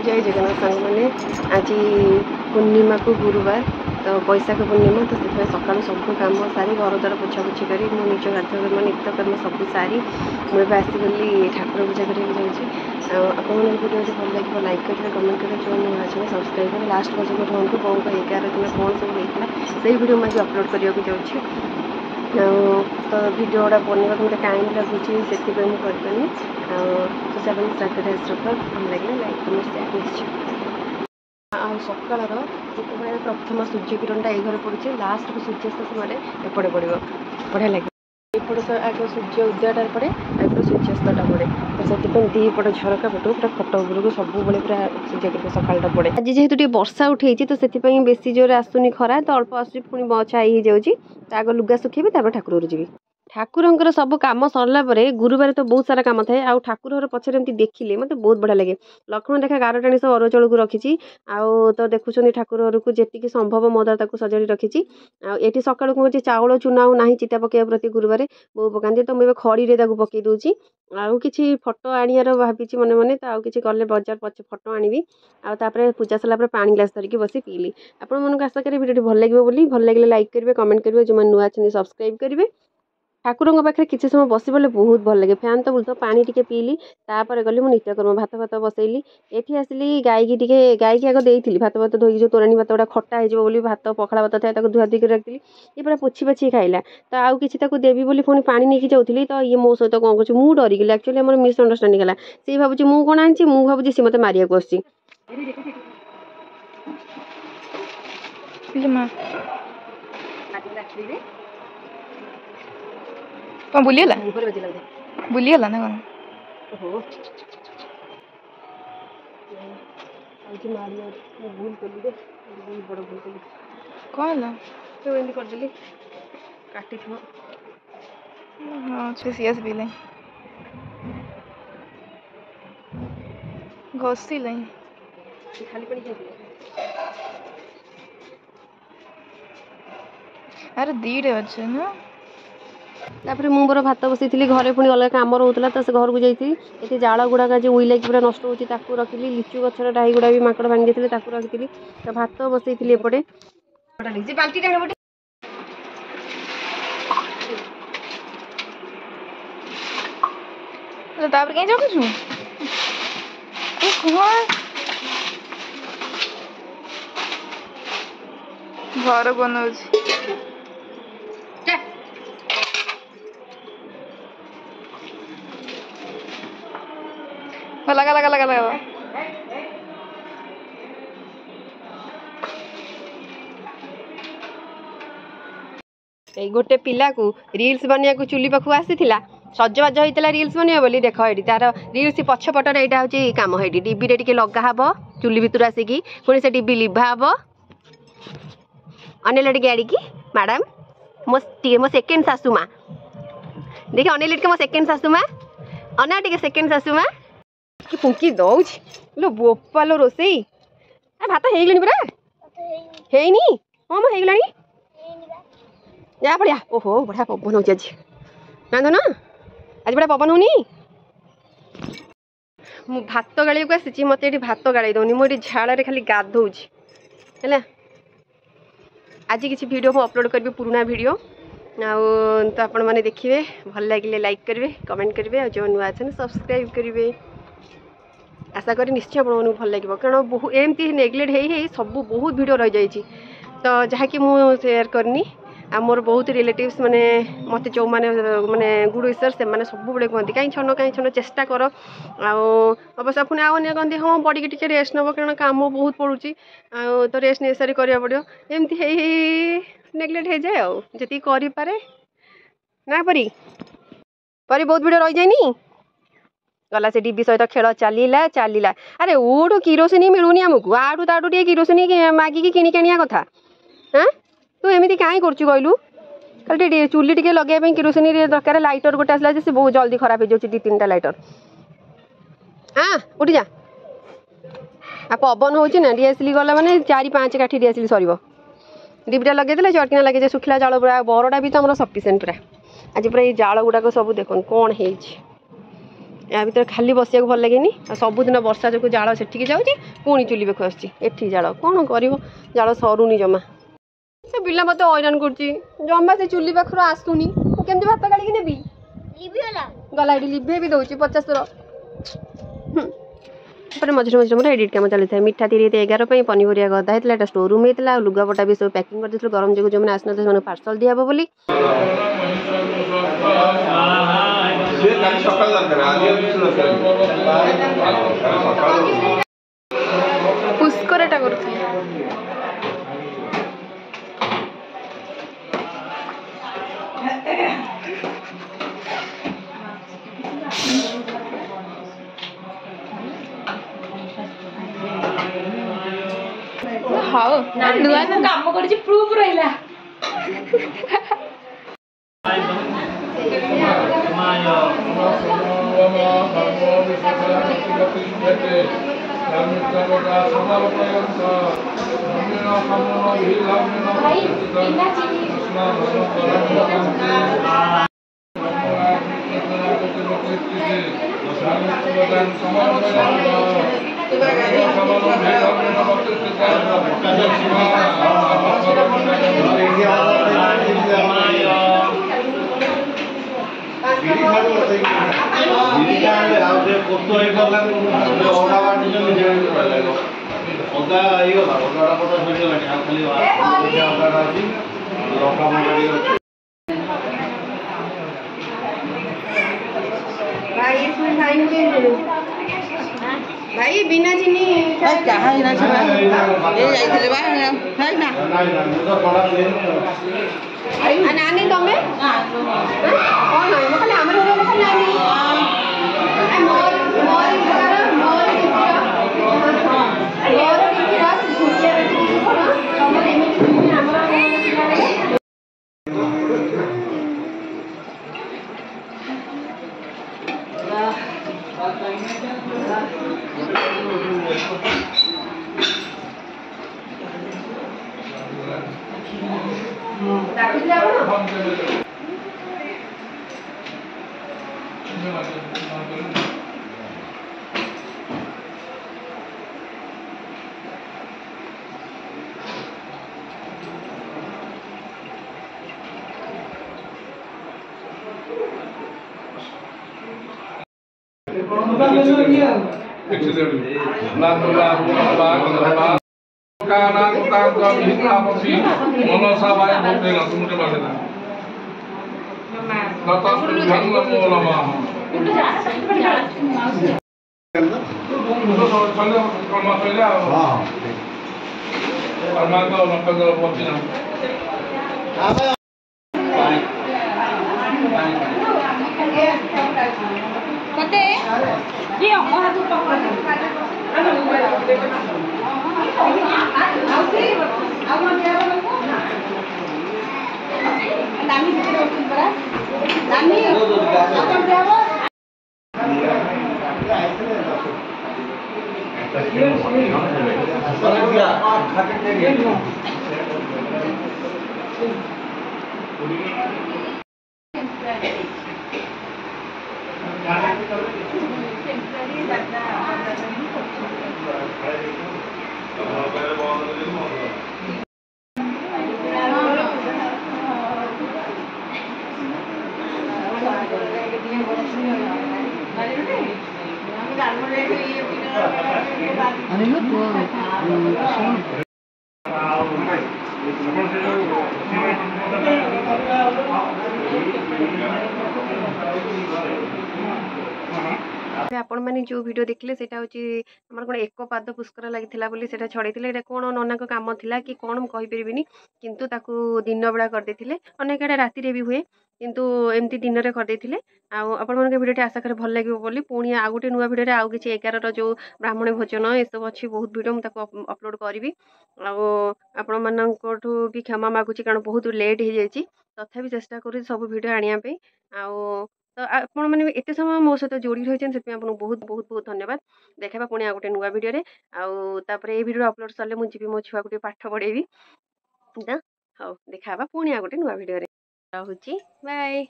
जय जगन्नाथ सांग मैंने आज पूर्णिमा को गुरुवार तो बैशाख पूर्णिमा तो से सका सब कम सारी घर द्वार पोछापोछी कर निज कार्यक्रम नित्यकर्म सब सारी मुझे आसीगली ठाकुर पूजा कराया जाऊँगी आपको भिडियो भल लगे लाइक करेंगे कमेंट करेंगे जो नुआ अच्छे सब्सक्राइब करेंगे लास्ट पर्यटन रुहतु कौन को 11 दिन कौन सब होता से भिडियो मुझे अपलोड करने जाऊँगी तो भिडियो गुड़ा बनवा मत टाइम लगुच से मुझे तो से स्टार्ट भल लगे लाइक कमेंट शेयर निश्चय सकाल जिते प्रथम सूर्य किरण ये घर पड़े लास्ट को सूर्यास्त समय एपटे पड़ो बढ़िया लगे एपटे आगे सूर्य उदयटा पड़े एपटे सूर्यास्तटा पड़े तो से दीपट झरका पटू पूरा खट उपरक सब पूरा सूर्य किरण सकालटा पड़े आज जेहेतु वर्षा उठे तो से बेसी जोर आसुनी खरा तो अल्प आस पुणी छाई हो जाऊँगी तो आग लुगा सुखेबी ठाकुर जी ठाकुर सब कम सरला गुरुवार तो बहुत सारा कम थाए आउ ठाकुर पछरे एमती देखिले मत बहुत बढ़िया लगे लक्ष्मण रेखा गार टाणी सब अरुआ चौल को रखी आउ तो देखुं ठाकुर को जी संभव मो द्वारा सजाड़ी रखी ये सकाल कौन चाउल चूना ना चिता पकड़ा प्रति गुरुवार बो पकाती तो मुझे खड़ी पकई दूसरी आउ कि फटो आनियार भावी मन मन तो आउ कि गले बजार पचे फटो आनी आउे पूजा सरला पानी ग्लास धरिकी बसी पीली आपण मन आशा करें भिडियो भल लगे भल लगे लाइक करेंगे कमेंट करेंगे जो नुआ अच्छे सब्सक्राइब करेंगे ठाकुर पाखे किसी समय बस बोले बहुत भल लगे फैन तो बुलता पानी टी पीली तापर गली मुझे नित्यकर्म भात भात बसैली ये आसिली गाई की गाई की आग देती भात भात धोई जो तोराणी भात गुड़ा खटा हो भात पखड़ा भात था धुआ धुई कर रखी ये पूरा पोछी पाछी खाइला तो आउ कि देवी बोली पुणी पानी नहीं जाऊँगी तो ये मो सहित कौन कर मुझे डरीगली एक्चुअली आम मिसअंडरस्टांडिंग है सी भावी मुझे कौन आनी मुझे सी मत मारिया आसी कौन बुलियला बुलियला ना कौन ओहो आउची मारिया भूल कली रे बहुत बड़ भूल कली कौन ला तो एंदी कर देली काटी थो हां से सीएस भी ले घोसी ले खाली पानी खाई अरे दीडे अच्छे ना तापर मु मोर भात बसई घरे पुणी अलग कम रोला तो से घर को जाती ये जाल गुड़ाक आज उइला पूरा नष्ट हो रखी लिचु गचर डाही गुड़ा भी माकड़ भांगी रखी तो भात बसई एपटे तापर कहीं जाऊ छु घर बनाऊ लगा लगा लगा लगा गोटे पिला को रील्स बनिया को चुली पाखु आसी सजबाज होता रील्स बनवा बोली देख ये तार रील्स पछपटर यहाँ हूँ कम ये डिबी टे लगा हम चुली भितर आसिकी पुणी से डिबी लिभा हम अनेल गाड़ी की मैडम मो सेकेंड सासू माँ देखिए अनेल मो सेकेंड सासू माँ अना टे सेकेंड सासू माँ कि फुंकी दौच लो बोपालो रोसई भात हो गला पूरा हैनी हाँ मैं होगला जा बढ़िया ओहो बढ़िया पवन हो आज ना ना आज बड़ा पवन होनी मु भात गाड़ी को आसी मत ये भात गाड़ी दौनी मुझे झाड़े खाली गाधौच है आज किसी वीडियो मैं अपलोड करी पुराना वीडियो तो आपण मैंने देखिए भल लगे लाइक करेंगे कमेंट करेंगे और जो नुआ अच्छे सब्सक्राइब करेंगे आशा करी निश्चय आपको भल लगे कारण बहुत एमती नेग्लेक्ट हो सब बहुत वीडियो रही जाइए तो जहाँकि मुझे शेयर करनी आ मोर बहुत रिलेटिव्स माने मत जो माने माने गुड विशर से माने सब बड़े कहते कहीं छन चेष्टा कर अवश्य पुणी आने कहते हाँ बड़ी की रेस्ट नब कारण कम बहुत पड़ुची तो रेस्ट नेसेसरी करा पड़ो एमती नेग्लेक्ट हो जाए जी करे ना परी परी बहुत वीडियो रही जाए गला से डिबी सहित खेल चलला चलला अरे ओठू किरोसिनी मिलूनी आमको आठू ताठू टे किरोसिनी मागिकी किणी आनिया कथा हाँ तू एमती कहीं कर कहलु खाली चुली टे लगे किरोसिनी दरकार लाइटर गोटे आसला से बहुत जल्दी खराब हो जाए 2-3टा लाइटर हाँ उठी जा आ पवन होची ना डीएसएल गला माने 4-5 काठी डीएसएल सर डिबिटा लगे चटकिना लगे सुखला जाल पूरा बरडा भी तो आम सफिसीयंट पूरा आज पूरा ये जाल गुड़ाक सब देख कौन है या भर खाली बसिया भल लगे सबुदिन वर्षा जो जाल सेठिकी जाऊँगी पुणी चुली पाखु आसी जाल कौन कर जाल सरुनी जमा से पिला मत हैरान करमा से चुली पाखर आसुनी केमती भात गाड़ी नेबी गला ये लिभे भी दौर 50 थर मझे मझे मोर एडिट काम चलता है मीठा 11 पनीपरिया गदा होता है स्टोर रूम होता है लुगापटा भी सब पैकिंग कर गरम जो जो आसना से पार्सल दिहब बोली पुष्करटा कर हाउ नुआ काम कर प्रूफ रहिला भाई बिना चीनी नानी तमें कौन खाली आम आपण मैंने जो वीडियो देखले सेटा होची हमर कोन एक पाद पुष्कर लागिथिला बोली सेटा छड़ेथिले एटा कोन नना को काम थिला कि कोन कहि परिबिनी किंतु ताकू दिन बेला कर देथिले अनेक एटा राति रे भी हुए किंतु एमती दिन रे कर देथिले आ आपण मन के वीडियो आशा करे भल लागिवो बोली पुणी आ गुटे नुवा वीडियो रे आ किछि 11 रो जो ब्राह्मण भोजन ए सब अछि बहुत वीडियो म ताको अपलोड करबी आ आपण मन कोठू भी क्षमा मागुची कारण बहुत लेट हो जाइछि तथापि चेष्टा करू सब वीडियो आनिया पे आ तो आपण मैंने एत समय मो सहित जोड़ी रही से आपको बहुत बहुत बहुत धन्यवाद देखा पुणी आ गोटे नुआ वीडियो आउे ये वीडियो अपलोड सरले मुझे मो छुआ को पाठ पढ़ेबी हाँ देखा पुणी आ गोटे नुआ वीडियो रहुची बाय।